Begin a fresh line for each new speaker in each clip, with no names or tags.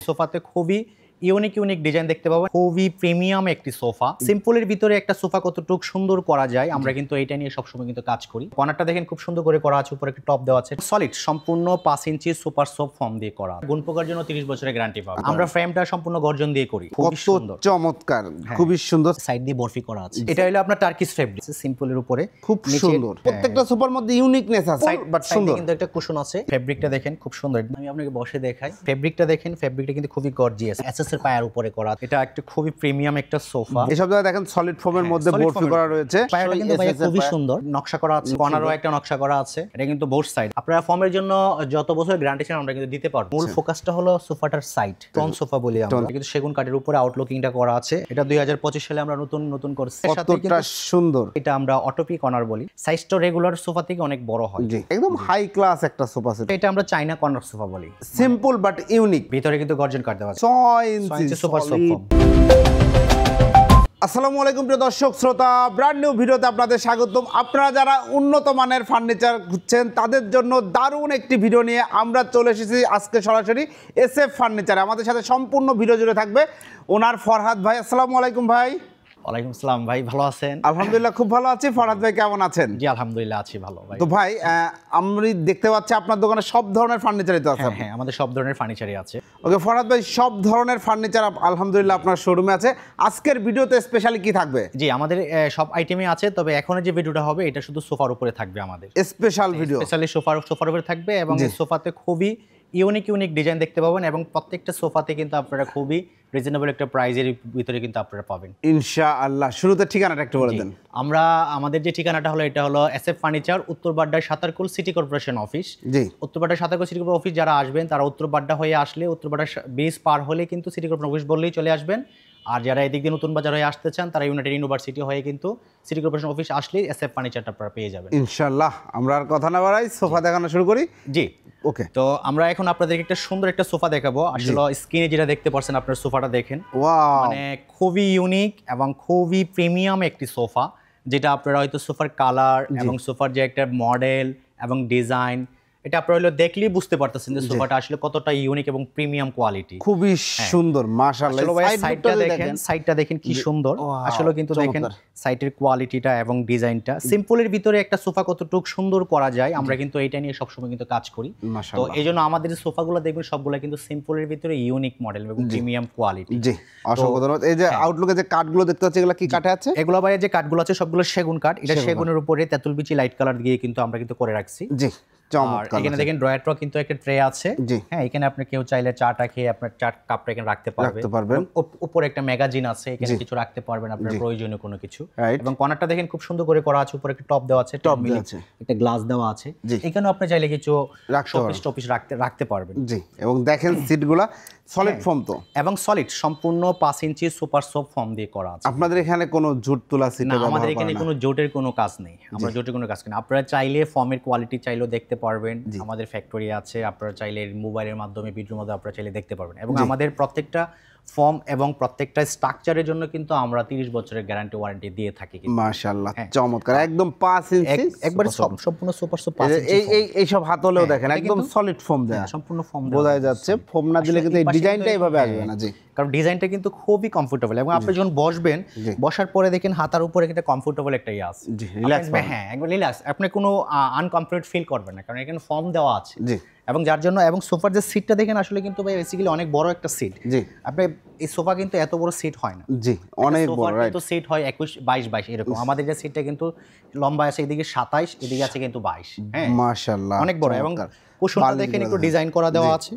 সোফাতে খুবই unique design দেখতে পাবেন, খুবই প্রিমিয়াম একটি সোফা। সিম্পলের ভিতরে একটা সোফা কতটুকু সুন্দর করা যায়, আমরা কিন্তু এইটা নিয়ে সবসময় কিন্তু কাজ করি। কর্নারটা দেখেন খুব সুন্দর করে করা আছে, উপরে একটা টপ দেওয়া আছে, সলিড সম্পূর্ণ 5 ইঞ্চি সুপার সফট ফর্ম দিয়ে করা, গুণ পোকার জন্য 30 বছরের গ্যারান্টি পাবেন। আমরা ফ্রেমটা সম্পূর্ণ গর্জন দিয়ে করি, খুবই সুন্দর,
চমৎকার, খুবই সুন্দর।
সাইড দিয়ে বরফি করা আছে। এটা হলো আপনার টার্কিশ ফেব্রিক, সিম্পলের উপরে
খুব সুন্দর। প্রত্যেকটা সোফার মধ্যে ইউনিকনেস আছে, বাট সুন্দর।
কিন্তু একটা কুশন আছে, ফেব্রিকটা দেখেন খুব সুন্দর। আমি আপনাকে বসে দেখাই, ফেব্রিকটা দেখেন, ফেব্রিকটা কিন্তু খুবই গর্জিয়াস, এসএস এর পায়ার উপরে করা। এটা একটা খুবই প্রিমিয়াম একটা সোফা।
এসব জায়গায় দেখেন সলিড ফোমের মধ্যে বরফি করা রয়েছে,
পায়ারটা কিন্তু ভাই খুবই সুন্দর নকশা করা আছে, কর্নারও একটা নকশা করা আছে। এটা কিন্তু বোথ সাইড। আপনারা ফর্মের জন্য যত বছর গ্যারান্টি চান আমরা কিন্তু দিতে পারবো। মূল ফোকাসটা হলো সোফাটার সাইড, টন সোফা বলি আমরা, কিন্তু সেগুন কাঠের উপরে আউটলুকিংটা করা আছে। এটা 2025 সালে আমরা নতুন করছি।
কতটা সুন্দর।
এটা আমরা অটোপি কর্নার বলি। সাইজটা রেগুলার সোফা থেকে অনেক বড় হয়,
একদম হাই ক্লাস একটা সোফা সেট।
এটা আমরা চাইনা কর্নার সোফা বলি।
Simple but unique.
ভিতরে কিন্তু গর্জন কাঠ দেওয়া আছে,
6 ইঞ্চি
সুপার সোফা।
আসসালামু আলাইকুম প্রিয় দর্শক শ্রোতা, ব্র্যান্ড নিউ ভিডিওতে আপনাদের স্বাগতম। আপনারা যারা উন্নত মানের ফার্নিচার খুঁজছেন তাদের জন্য দারুণ একটি ভিডিও নিয়ে আমরা চলে এসেছি আজকে সরাসরি এসএফ ফার্নিচারে। আমাদের সাথে সম্পূর্ণ ভিডিও জুড়ে থাকবে ওনার ফরহাদ ভাই। আসসালামু আলাইকুম ভাই।
ওয়ালাইকুম আসসালাম ভাই, ভালো আছেন?
আলহামদুলিল্লাহ খুব ভালো আছি। ফরহাদ ভাই কেমন আছেন?
জি আলহামদুলিল্লাহ আছি ভালো ভাই।
তো ভাই আমি দেখতে পাচ্ছি আপনার দোকানে সব ধরনের ফার্নিচারই তো আছে।
হ্যাঁ, আমাদের সব ধরনের ফার্নিচারই আছে।
ওকে ফরহাদ ভাই, সব ধরনের ফার্নিচার আলহামদুলিল্লাহ আপনার শোরুমে আছে। আজকের ভিডিওতে স্পেশালি কি থাকবে?
জি আমাদের সব আইটেমই আছে, তবে এখন যে ভিডিওটা হবে এটা শুধু সোফার উপরে থাকবে। আমাদের
স্পেশাল ভিডিও
স্পেশালি সোফার উপরে থাকবে, এবং এই সোফাতে খুবই ইউনিক ডিজাইন দেখতে পাবেন, এবং প্রত্যেকটা সোফাতে কিন্তু আপনারা খুবই রিজনেবল একটা প্রাইজের ভিতরে কিন্তু আপনারা পাবেন
ইনশাআল্লাহ। শুরুতে ঠিকানাটা একটু বলে দেন।
আমাদের যে ঠিকানাটা হলো, এটা হলো এসএফ ফার্নিচার, উত্তরবাড্ডার সাতারকুল সিটি কর্পোরেশন অফিস।
জি,
উত্তরবাড্ডার সাতারকুল সিটি কর্পোরেশন অফিস যারা আসবেন তারা উত্তরবাড্ডা হয়ে আসলে উত্তরবাড্ডার ব্রিজ পার হলে কিন্তু সিটি কর্পোরেশন অফিস বললেই চলে আসবেন। আর যারা এদিক দিয়ে নতুন বাজার হয়ে আসতে চান তারা ইউনাইটেড ইউনিভার্সিটি হয়ে কিন্তু সিটি কর্পোরেশন অফিস আসলে এসএফ ফার্নিচারটা আপনারা পেয়ে যাবেন
ইনশাআল্লাহ। আমরা আর কথা না বাড়াই, সোফা দেখানো শুরু করি।
জি
ওকে।
তো আমরা এখন আপনাদেরকে একটা সুন্দর একটা সোফা দেখাবো। আসলে স্ক্রিনে যেটা দেখতে পাচ্ছেন আপনার সোফাটা দেখেন,
ওয়াও,
মানে খুবই ইউনিক এবং খুবই প্রিমিয়াম একটি সোফা, যেটা আপনারা হয়তো সোফার কালার এবং সোফার যে একটা মডেল এবং ডিজাইন, এটা আপনারা হলো দেখলেই বুঝতে পারতেছেন যে সোফাটা আসলে কতটা ইউনিক এবং প্রিমিয়াম কোয়ালিটি।
খুবই সুন্দর মাশাআল্লাহ।
সাইডটা দেখেন কি সুন্দর আসলে, কিন্তু দেখেন সাইটের কোয়ালিটিটা এবং ডিজাইনটা। সিম্পলের ভিতরে একটা সোফা কতটুকু সুন্দর করা যায়, আমরা কিন্তু এইটা নিয়ে সবসময় কিন্তু কাজ করি। তো এই জন্য আমাদের সোফাগুলো দেখবেন সবগুলো কিন্তু সিম্পলের ভিতরে ইউনিক মডেল এবং প্রিমিয়াম কোয়ালিটি।
জি, অসংখ্য ধন্যবাদ। এই যে আউটলুকে যে কাঠগুলো দেখতে পাচ্ছি, এগুলো কি কাঠে আছে?
এগুলো ভাই যে কাঠগুলো আছে সবগুলো সেগুন কাঠ। এটা সেগুনের উপরে তেঁতুল বিচি লাইট কালার দিয়ে কিন্তু আমরা কিন্তু করে রাখছি।
জি,
এখানে দেখেন ড্রয়ারটা কিন্তু একটা ট্রে আছে। হ্যাঁ, এখানে আপনি কেউ চাইলে চাটা খেয়ে আপনার চা কাপটা এখানে রাখতে পারবেন। উপরে একটা ম্যাগাজিন আছে, এখানে কিছু রাখতে পারবেন আপনার প্রয়োজনীয় কোনো কিছু। এবং কর্নারটা দেখেন খুব সুন্দর করে করা আছে, উপরে একটা টপ দেওয়া আছে, একটা গ্লাস দেওয়া আছে। এখানেও আপনি চাইলে কিছু শোপিস রাখতে পারবেন।
জি, এবং দেখেন সিটগুলা সলিড ফর্ম তো,
এবং সলিড সম্পূর্ণ 5 ইঞ্চি সুপার সফট ফর্ম দিয়ে করা আছে।
আপনাদের এখানে কোনো জুট তোলা সিট
না, আমাদের এখানে কোনো জোটের কোনো কাজ নেই। আমরা জোটের কোনো কাজ করি না। আপনারা চাইলে ফর্মের কোয়ালিটি চাইলেও দেখতে পারবেন, আমাদের ফ্যাক্টরি আছে। আপনারা চাইলে মোবাইলের মাধ্যমে ভিডিওর মাধ্যমে আপনারা চাইলে দেখতে পারবেন। এবং আমাদের প্রত্যেকটা ফর্ম এবং প্রত্যেকটা স্ট্রাকচারের জন্য কিন্তু আমরা 30 বছরের গ্যারান্টি ওয়ারেন্টি দিয়ে থাকি।
মাশাআল্লাহ, চমৎকার, একদম 5 ইঞ্চি
একবারে সম্পূর্ণ সুপার সফট।
এই সব হাত হলেও দেখেন একদম সলিড ফর্ম দেয়া,
সম্পূর্ণ ফর্ম
বোঝা যাচ্ছে। ফর্ম না দিলে কিন্তু এই ডিজাইনটা এইভাবে আসবে না। জি,
কারণ ডিজাইনটা কিন্তু খুবই কমফোর্টেবল, এবং আপনি যখন বসবেন, বসার পরে দেখেন হাতার উপরে একটা কমফোর্টেবল একটা আছে।
জি, রিল্যাক্স।
হ্যাঁ, একদম রিল্যাক্স, আপনি কোনো আনকমফোর্ট ফিল করবেন না, কারণ এখানে ফর্ম দেওয়া আছে।
জি,
এবং যার জন্য, এবং সোফার যে সিটটা দেখেন আসলে কিন্তু ভাই বেসিক্যালি অনেক বড় একটা সিট।
জি,
আপনি এই সোফা কিন্তু এত বড় সিট হয় না।
জি, অনেক বড়, রাইট।
তো সিট হয় 21, 22 এরকম। আমাদের যে সিটটা কিন্তু লম্বা আছে, এদিকে 27, এদিকে আছে কিন্তু 22। হ্যাঁ,
মাশাআল্লাহ,
অনেক বড়। এবং কুশনটা দেখেন একটু ডিজাইন করা দেওয়া আছে,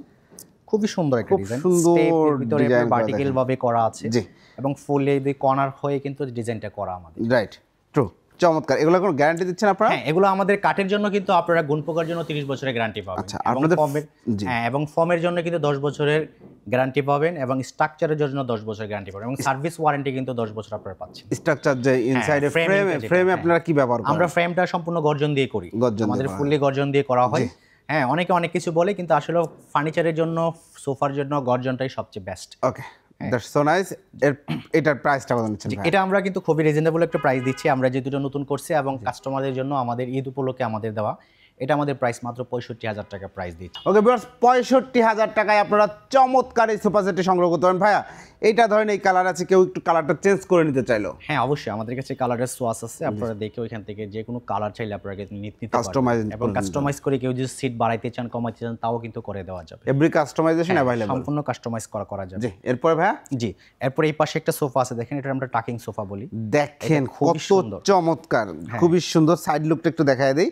খুবই সুন্দর একটা ডিজাইন।
সুন্দর
ভিতরে ভার্টিক্যাল ভাবে করা আছে।
জি,
এবং ফুলি কর্নার হয়ে কিন্তু ডিজাইনটা করা আমাদের।
রাইট, ট্রু, চমৎকার। এগুলো কোনো গ্যারান্টি দিচ্ছেন আপনারা?
হ্যাঁ, এগুলো আমাদের কাঠের জন্য কিন্তু আপনারা গুণ পোকার জন্য 30 বছরের গ্যারান্টি পাবেন।
আচ্ছা, আপনাদের
এবং ফর্মের জন্য কিন্তু 10 বছরের গ্যারান্টি পাবেন, এবং স্ট্রাকচারের জন্য 10 বছরের গ্যারান্টি পাবেন, এবং সার্ভিস ওয়ারেন্টি কিন্তু 10 বছর আপনারা পাচ্ছেন।
স্ট্রাকচার যে ইনসাইডে ফ্রেমে আপনারা কি ব্যবহার করেন?
আমরা ফ্রেমটা সম্পূর্ণ গর্জন দিয়ে করি, আমাদের ফুললি গর্জন দিয়ে করা হয়। হ্যাঁ, অনেকে অনেক কিছু বলে, কিন্তু আসলে ফার্নিচারের জন্য, সোফার জন্য গর্জনটাই সবচেয়ে best.
Okay, that's so nice. এটার প্রাইসটা কত নিচ্ছেন?
এটা আমরা কিন্তু খুবই রিজনেবল একটা প্রাইস দিচ্ছি। আমরা যেহেতু নতুন করছি এবং কাস্টমারদের জন্য আমাদের ঈদ উপলক্ষে আমাদের দেওয়া, এটা আমাদের প্রাইস মাত্র 65,000 টাকা প্রাইস দিচ্ছি।
ওকে ভিউয়ার্স, 65,000 টাকায় আপনারা চমৎকার এই সোফা সেটটি সংগ্রহ করতে পারেন। ভাইয়া এইটা ধরেন এই কালার আছে, কেউ একটু কালারটা চেঞ্জ করে নিতে চাইলো?
হ্যাঁ অবশ্যই, আমাদের কাছে কালারের সোয়াস আছে, আপনারা দেখে ওইখান থেকে যে কোনো কালার চাইলে আপনারা নিতে
কাস্টমাইজ
পারবেন, এবং কাস্টমাইজ করে কেউ যদি সিট বাড়াইতে চান কমাইতে চান তাও কিন্তু করে দেওয়া যাবে।
এভরি কাস্টমাইজেশন अवेलेबल,
সম্পূর্ণ কাস্টমাইজ করা যাবে।
জি, এরপর ভাইয়া?
জি, এরপর এই পাশে একটা সোফা আছে দেখেন, এটা আমরা টাকিং সোফা বলি।
দেখেন কত চমৎকার, খুবই সুন্দর। সাইড লুকটা একটু দেখায় দেই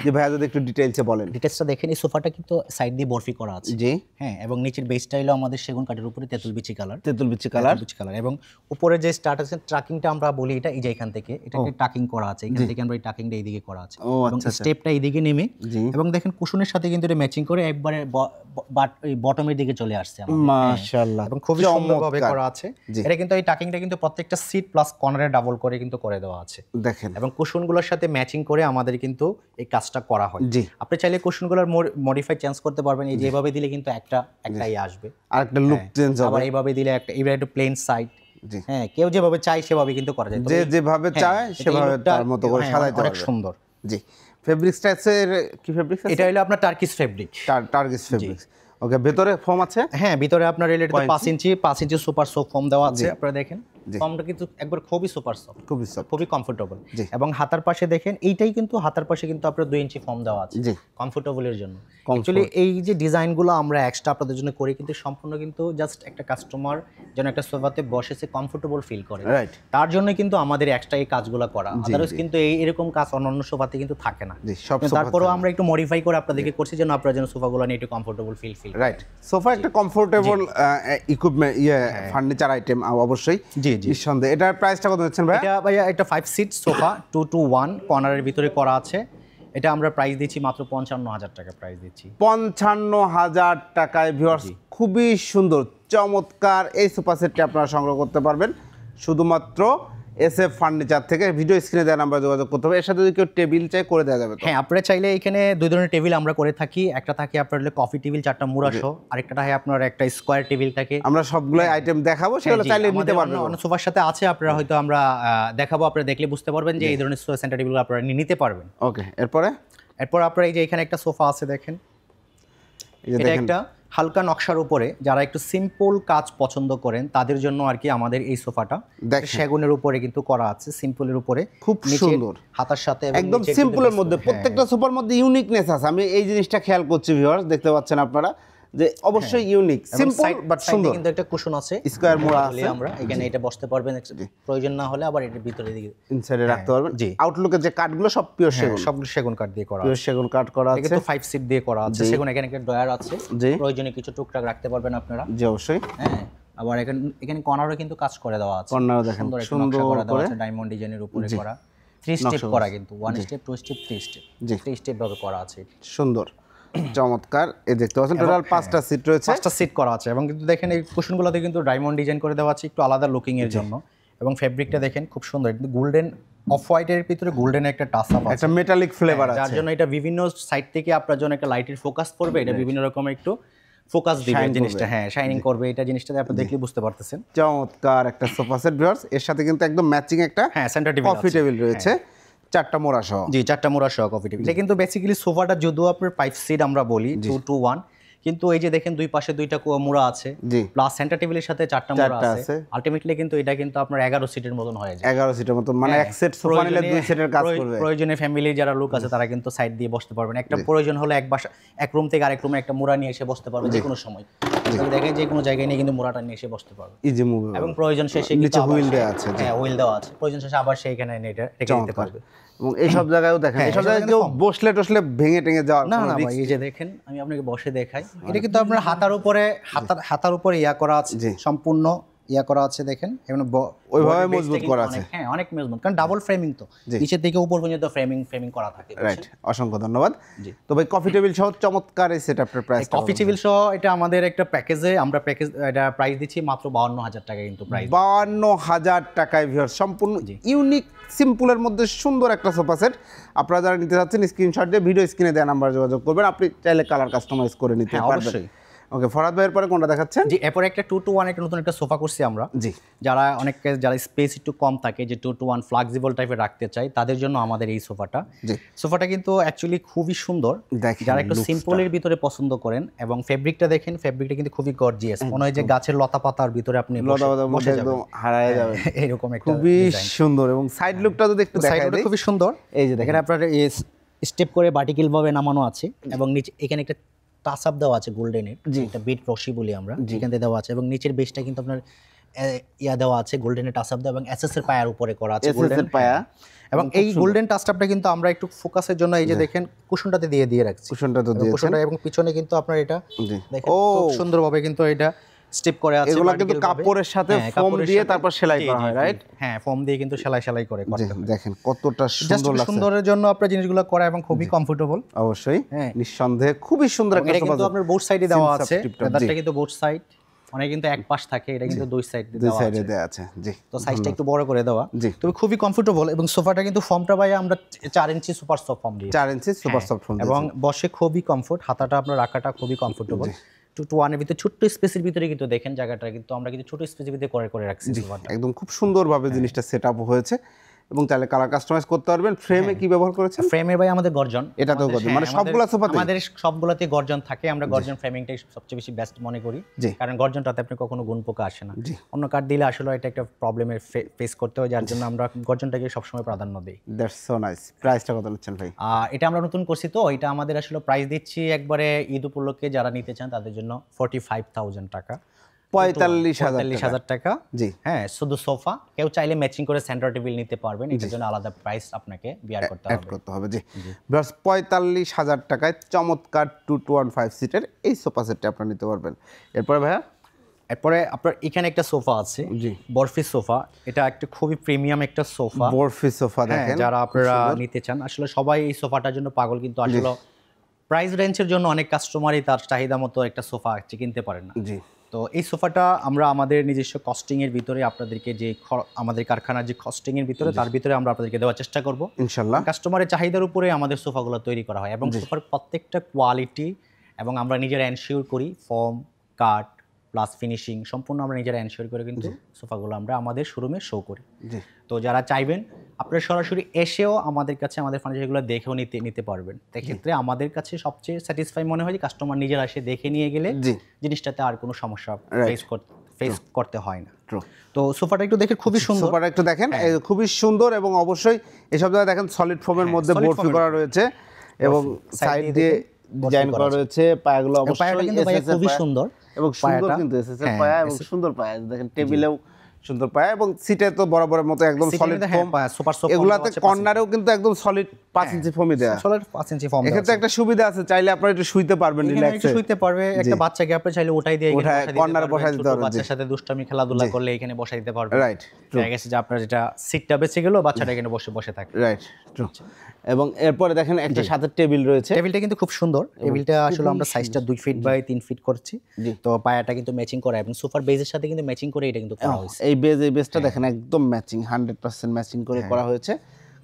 যে ভাইয়া যদি একটু ডিটেইলসে বলেন।
ডিটেইলসটা দেখেন, এই সোফাটা কিন্তু সাইড দিয়ে বরফি করা আছে।
জি
হ্যাঁ, এবং নিচের বেস স্টাইলও আমাদের সেগুন কাঠের উপরে তেঁতুল বিচি কালার, এবং উপরে যে স্টার্ট আছে ট্রাকিংটা আমরা বলি এটা এই যে এখান থেকে এটাকে টাকিং করা আছে, এখান থেকে আমরা এই টাকিংটা এইদিকে করা আছে, এবং স্টেপটা এইদিকে নেমে, এবং দেখেন কুশনের সাথে কিন্তু এটা ম্যাচিং করে একবারে বটমের দিকে চলে আসছে
মাশাআল্লাহ,
এবং খুবই সুন্দরভাবে করা আছে। এটা কিন্তু এই টাকিংটা কিন্তু প্রত্যেকটা সিট প্লাস কর্নারে ডাবল করে কিন্তু করে দেওয়া আছে
দেখেন,
এবং কুশনগুলোর সাথে ম্যাচিং করে আমাদের কিন্তু এই কাজটা করা হয়।
জি,
আপনি চাইলে কুশনগুলোর মডিফাই চেঞ্জ করতে পারবেন, এই যে এভাবে দিলে কিন্তু একটাই আসবে,
আরেকটা লুক চেঞ্জ হবে,
আবার এইভাবে দিলে এইভাবে একটা প্লেন সাইড। হ্যাঁ, কেউ যেভাবে চায় সেভাবে কিন্তু করা যায়,
যে যেভাবে চায় সেভাবে তার মতো করে সাজাইতে পারবে।
অনেক সুন্দর।
জি, ফেব্রিক্সটা আছে কি ফেব্রিক্স?
এটা হলো আপনার Turkish fabric.
Turkish fabrics. Okay, ভিতরে ফোম আছে?
হ্যাঁ, ভিতরে আপনার related 5 inch super soft foam দেওয়া আছে। আপনারা দেখেন ফোমটা কিন্তু একবার খুবই সুপার সফট, খুবই কমফোর্টেবল, এবং হাতার পাশে দেখেন এইটাই কিন্তু হাতার পাশে কিন্তু আপনার 2 ইঞ্চি ফোম দেওয়া আছে কমফোর্টেবলের জন্য। অ্যাকচুয়ালি এই যে ডিজাইনগুলো আমরা এক্সট্রা আপনাদের জন্য করি কিন্তু সম্পূর্ণ কিন্তু জাস্ট একটা কাস্টমার যেন একটা সোফাতে বসেছে কমফোর্টেবল ফিল করে, তার জন্য কিন্তু আমাদের এক্সট্রা এই কাজগুলো করা। আদারওয়াইজ কিন্তু এরকম কাজ অন্যান্য সোফাতে কিন্তু থাকে না। তারপরেও আমরা একটু মডিফাই করে আপনাদেরকে করছি যেন আপনারা যেন সোফাগুলো নিয়ে একটু কমফোর্টেবল ফিল
রাইট। সোফা একটা কমফোর্টেবল ইকুইপমেন্ট ফার্নিচার আইটেম অবশ্যই। জি জি, নিঃসন্দেহে। এটার প্রাইসটা কত দিচ্ছেন ভাই?
এটা ভাইয়া একটা 5 সিট সোফা 2 to 1 কর্নারের ভিতরে করা আছে। এটা আমরা প্রাইস দিচ্ছি মাত্র 55,000 টাকা প্রাইস দিচ্ছি।
55,000 টাকায় ভিউয়ার্স, খুবই সুন্দর চমৎকার এই সোফা সেটটি আপনারা সংগ্রহ করতে পারবেন শুধুমাত্র এসএফ ফার্নিচার থেকে। ভিডিও স্ক্রিনে দেওয়া নাম্বারে যোগাযোগ করতে হবে। এর সাথে যদি কেউ টেবিল চাই করে দেওয়া যাবে?
হ্যাঁ, আপনারা চাইলে এখানে দুই ধরনের টেবিল আমরা করে থাকি। একটা থাকে আপনার কফি টেবিল 4টা মুড়া সহ, আরেকটা থাকে আপনার একটা স্কোয়ার টেবিল থাকে।
আমরা সবগুলো আইটেম দেখাবো, সেগুলো চাইলে নিতে পারবেন।
অন্য সোফার সাথে আছে, আপনারা হয়তো আমরা দেখাবো, আপনারা দেখলে বুঝতে পারবেন যে এই ধরনের সেন্টার টেবিলগুলো আপনারা নিতে পারবেন।
ওকে, এরপর আপনারা
এই যে এখানে একটা সোফা আছে দেখেন, এটা একটা হালকা নকশার উপরে যারা একটু সিম্পল কাজ পছন্দ করেন তাদের জন্য আর কি আমাদের এই সোফাটা সেগুনের উপরে কিন্তু করা আছে, সিম্পলের উপরে
খুব সুন্দর
হাতার সাথে
একদম সিম্পলের মধ্যে। প্রত্যেকটা সোফার মধ্যে ইউনিকনেস আছে, আমি এই জিনিসটা খেয়াল করছি ভিউয়ার্স, দেখতে পাচ্ছেন আপনারা যে অবশ্যই ইউনিক, সিম্পল বাট সুন্দর।
কিন্তু একটা কুশন আছে
স্কয়ার মোড়া আছে,
আমরা এখানে এটা বসতে পারবেন, প্রয়োজন না হলে আবার এটা ভিতরে দিকে
ইনসাইডে রাখতে পারবেন। আউটলুকে যে কাঠগুলো সব পিওর সেগুন,
সবগুলো সেগুন কাঠ দিয়ে করা আছে,
পিওর সেগুন কাঠ করা আছে।
এটা তো 5 সিট দিয়ে করা আছে সেগুন। এখানে একটা ড্রয়ার আছে, প্রয়োজনে কিছু টুকটাক রাখতে পারবেন আপনারা।
জি অবশ্যই।
হ্যাঁ, আবার এখানে কর্নারও কিন্তু কাজ করে দেওয়া আছে,
কর্নারও দেখেন
সুন্দর করে দেওয়া আছে, ডায়মন্ড ডিজাইনের উপরে করা। 3 স্টেপ করা কিন্তু 1 স্টেপ 2 স্টেপ 3 স্টেপ 3 স্টেপ ভাবে করা আছে।
সুন্দর চমৎকার। এই দেখতে পাচ্ছেন টোটাল 5টা সিট রয়েছে,
5টা সিট করা আছে, এবং কিন্তু দেখেন এই কুশনগুলোতে কিন্তু ডায়মন্ড ডিজাইন করে দেওয়া আছে একটু আলাদা লুকিং এর জন্য, এবং ফেব্রিকটা দেখেন খুব সুন্দর, গোল্ডেন অফ হোয়াইটের ভিতরে গোল্ডেন একটা টাচ আপ আছে,
একটা মেটালিক ফ্লেভার আছে,
যার জন্য এটা বিভিন্ন সাইড থেকে আপনার জন্য একটা লাইটের ফোকাস করবে, এটা বিভিন্ন রকমের একটু ফোকাস দিবে জিনিসটা। হ্যাঁ, শাইনিং করবে, এটা জিনিসটা আপনি দেখলে বুঝতে পারতেছেন।
চমৎকার একটা সোফা সেট ভিউয়ার্স, এর সাথে কিন্তু একদম ম্যাচিং একটা
সেন্টার টেবিল
কফি টেবিল রয়েছে, 4টা মোড়া সহ।
জি, 4টা মোড়া সহ কফি টেবিল। এটা কিন্তু বেসিক্যালি সোফাটা যদিও আপনার 5 সিট আমরা বলি 2 to 1, কিন্তু এই যে দেখেন দুই পাশে 2টা মোড়া আছে, প্লাস সেন্টার টেবিলের সাথে 4টা মোড়া আছে। আলটিমেটলি কিন্তু এটা কিন্তু আপনার 11 সিটের মতন হয়ে যায়।
11 সিটের মতন, মানে এক সেট সোফা নিলে 2 সিটের কাজ করবে।
প্রয়োজনে ফ্যামিলি যারা লোক আছে তারা কিন্তু সাইড দিয়ে বসতে পারবেন। একটা প্রয়োজন হলে এক রুম থেকে আরেক রুমে একটা মোড়া নিয়ে এসে বসতে পারবে যে কোনো সময়। দেখেন যে কোনো জায়গায় নিয়ে কিন্তু মোড়াটা নিয়ে এসে বসতে পারবে
ইজি মুভ,
এবং প্রয়োজন শেষে
নিচে হুইল দেওয়া আছে।
হ্যাঁ, হুইল দেওয়া আছে, প্রয়োজন শেষে আবার সেইখানে এটা রেখে দিতে পারবে।
এবং এই সব জায়গায়ও দেখেন, এই সব জায়গায় কেউ বসলে টসলে ভেঙে টেঙে যাওয়ার
না না ভাই, এই যে দেখেন আমি আপনাকে বসে দেখাই, এটা কিন্তু আপনার হাতার উপরে ইয়া করা আছে, সম্পূর্ণ ইয়া করা আছে দেখেন, এবং
ওইভাবে মজবুত করা আছে।
হ্যাঁ, অনেক মজবুত, কারণ ডাবল ফ্রেমিং তো নিচের থেকে উপর পর্যন্ত ফ্রেমিং করা থাকে।
রাইট, অসংখ্য ধন্যবাদ। তো ভাই কফি টেবিল সহ চমৎকার এই সেটআপের প্রাইস?
কফি টেবিল সহ এটা আমাদের একটা প্যাকেজে, আমরা এটা প্রাইস দিচ্ছি মাত্র 52,000 টাকা কিন্তু প্রাইস।
52,000 টাকায় ভিউয়ার, সম্পূর্ণ ইউনিক সিম্পলের মধ্যে সুন্দর একটা সোফা সেট। আপনারা যারা নিতে চাচ্ছেন স্ক্রিনশট দিয়ে ভিডিও স্ক্রিনে দেওয়া নাম্বারে যোগাযোগ করবেন, আপনি চাইলে কালার কাস্টমাইজ করে নিতে পারবেন। ওকে, ফরহাদ ভাইয়ের পরে কোনটা দেখাচ্ছেন?
জি, এরপরে একটা 2 to 1 একটা নতুন একটা সোফা করছি আমরা।
জি,
যারা স্পেস একটু কম থাকে, যে 2 to 1 ফ্লেক্সিবল টাইপের রাখতে চাই, তাদের জন্য আমাদের এই সোফাটা।
জি,
সোফাটা কিন্তু অ্যাকচুয়ালি খুবই সুন্দর।
দেখেন
যারা একটু সিম্পলের ভিতরে পছন্দ করেন, এবং ফেব্রিকটা দেখেন, ফেব্রিকটা কিন্তু খুবই গর্জিয়াস, মনে হয় যে গাছের লতা পাতার ভিতরে আপনি বসে
একদম হারায় যাবেন,
এরকম একটা
খুবই সুন্দর। এবং সাইড লুকটা যদি একটু দেখাই দিই,
খুবই সুন্দর।
এই যে
দেখেন আপনার স্টেপ করে ভার্টিক্যাল ভাবে নামানো আছে, এবং নিচে এখানে একটা টাচ আপ দেওয়া আছে গোল্ডেনের, একটা বিট রশি বলি আমরা, যেখানে দেওয়া আছে, এবং নিচের বেসটা কিন্তু আপনার ইয়া দেওয়া আছে গোল্ডেনের টাচ আপ দেওয়া, এবং এসএস এর পায়ার উপরে করা আছে গোল্ডেন
পায়া।
এবং এই গোল্ডেন টাচ আপটা কিন্তু আমরা একটু ফোকাসের জন্য এই যে দেখেন কুশনটাতে দিয়ে রাখছি,
কুশনটা তো দিয়েছেন,
কুশনটা, এবং পিছনে কিন্তু আপনার এটা দেখেন খুব সুন্দরভাবে কিন্তু এটা স্টেপ করে আছে।
এগুলো কিন্তু কাপড়ের সাথে ফোম দিয়ে তারপর সেলাই করা হয়, রাইট?
হ্যাঁ, ফোম দিয়ে কিন্তু সেলাই করে করতে হয়।
দেখেন কতটা সুন্দর লাগছে,
সুন্দরের জন্য আপনার জিনিসগুলো করা, এবং খুবই কমফোর্টেবল।
অবশ্যই, নিঃসন্দেহে খুবই সুন্দর একটা সোফা।
কিন্তু আপনার বোথ সাইডে দেওয়া আছে, লেদারটা কিন্তু বোথ সাইড, অনেক কিন্তু এক পাশ থাকে, এটা কিন্তু দুই সাইডে দেওয়া আছে।
জি,
তো সাইজটা একটু বড় করে দেওয়া, তবে খুবই কমফোর্টেবল। এবং সোফাটা কিন্তু ফর্মটা ভাই আমরা 4 ইঞ্চি সুপার সফট ফর্ম দিয়েছি,
4 ইঞ্চি সুপার সফট ফর্ম,
এবং বসে খুবই কমফোর্ট, হাতাটা আপনার রাখাটা খুবই কমফোর্টেবল। 2 to 1 এর ভিতরে ছোট্ট স্পেসের ভিতরে কিন্তু দেখেন জায়গাটা কিন্তু আমরা কিন্তু ছোট স্পেসের ভিতরে করে রাখছি সোফাটা,
একদম খুব সুন্দরভাবে জিনিসটা সেট আপ হয়েছে। এবং চাইলে কালার কাস্টমাইজ করতে পারবেন। ফ্রেমে কি ব্যবহার করেছেন?
ফ্রেমের ভাই আমাদের গর্জন,
এটা তো গর্জন, মানে সবগুলা সোফাতে
আমাদের সবগুলাতে গর্জন থাকে। আমরা গর্জন ফ্রেমিংটাই সবচেয়ে বেশি বেস্ট মনে করি, কারণ গর্জনটাতে আপনি কখনো গুণ পোকা আসে না। অন্য কাঠ দিলে আসলে এটা একটা প্রবলেমের ফেস করতে হয়, যার জন্য আমরা গর্জনটাকে সবসময় প্রাধান্য দিই।
That's so nice. প্রাইসটা কত নিচ্ছেন ভাই?
এটা আমরা নতুন করছি, তো এটা আমাদের আসলে প্রাইস দিচ্ছি একবারে ঈদ উপলক্ষে, যারা নিতে চান তাদের জন্য 45,000 টাকা, 45,000 টাকা। জি, হ্যাঁ, শুধু সোফা। কেউ চাইলে ম্যাচিং করে সেন্টার টেবিল নিতে পারবেন, এটার জন্য আলাদা প্রাইস আপনাকে বিয়ার করতে হবে। জি,
45,000 টাকায় চমৎকার 2 to 1 5 সিটের এই সোফা সেটটা আপনারা নিতে পারবেন। এরপরে ভাইয়া,
এরপরে আপনার এখানে একটা সোফা আছে, জি, বরফি সোফা। এটা একটা খুবই প্রিমিয়াম একটা সোফা,
বরফি সোফা। দেখেন
যারা আপনারা নিতে চান, আসলে সবাই এই সোফাটার জন্য পাগল, কিন্তু আসলে প্রাইস রেঞ্জের জন্য অনেক কাস্টমারই তার চাহিদা মতো একটা সোফা কিনতে পারেন না। জি, তো এই সোফাটা আমরা আমাদের নিজস্ব কস্টিং এর ভিতরে আপনাদেরকে যে আমাদের কারখানার যে কস্টিং এর ভিতরে, তার ভিতরে আমরা আপনাদেরকে দেওয়ার চেষ্টা করব ইনশাআল্লাহ। কাস্টমারের চাহিদার উপরে আমাদের সোফাগুলো তৈরি করা হয়, এবং সোফার প্রত্যেকটা কোয়ালিটি এবং আমরা নিজেরা এনশিওর করি, ফর্ম, কাট প্লাস ফিনিশিং সম্পূর্ণ আমরা নিজেরা এনশিওর করে কিন্তু সোফাগুলো আমরা আমাদের শোরুমে শো করি। তো যারা চাইবেন আপনারা সরাসরি এসেও আমাদের কাছে আমাদের ফার্নিচারগুলো দেখেও নিতে পারবেন। সেক্ষেত্রে আমাদের কাছে সবচেয়ে স্যাটিসফাই মনে হয় যে কাস্টমার নিজেরা এসে দেখে নিয়ে গেলে জিনিসটাতে আর কোনো সমস্যা ফেস করতে হয় না। তো সোফাটা একটু দেখে খুবই সুন্দর,
সোফাটা একটু দেখেন, খুবই সুন্দর, এবং অবশ্যই এসব জায়গায় দেখেন সলিড ফোমের মধ্যে বরফি করা রয়েছে, এবং সাইড দিয়ে ডিজাইন করা রয়েছে। পায়াগুলো অবশ্যই
খুবই সুন্দর,
এবং সুন্দর কিন্তু এসএস এর পায়া, এবং সুন্দর পায়া। দেখেন টেবিলেও সুন্দর পায়া, এবং সিটে তো বরাবরের মতো একদম সলিড ফোম। এগুলাতে কর্নারেও কিন্তু একদম সলিড 5 ইঞ্চি ফোমই দেয়া,
সলিড 5 ইঞ্চি ফোম।
এক্ষেত্রে একটা সুবিধা আছে, চাইলে আপনারা একটু শুইতে পারবেন, রিল্যাক্সে
শুইতে পারবে। একটা বাচ্চাকে আপনি চাইলে ওঠাই দিয়ে
কর্নারে বসাই দিতে পারবেন,
বাচ্চার সাথে দুষ্টামি খেলাধুলা করলে এখানে বসাই দিতে পারবেন,
রাইট।
ঠিক আছে, যে আপনার যেটা সিটটা বেঁচে গেল, বাচ্চাটা এখানে বসে থাকে,
রাইট। এবং এরপরে দেখেন একটা সাথে টেবিল রয়েছে।
টেবিলটা কিন্তু খুব সুন্দর। টেবিলটা আসলে আমরা সাইজটা 2 ফিট বাই 3 ফিট করছি, তো পায়াটা কিন্তু ম্যাচিং করা, এবং সোফার বেজের সাথে কিন্তু ম্যাচিং করে এটা কিন্তু করা হয়েছে।
এই বেজটা দেখেন একদম ম্যাচিং, 100% ম্যাচিং করে করা হয়েছে।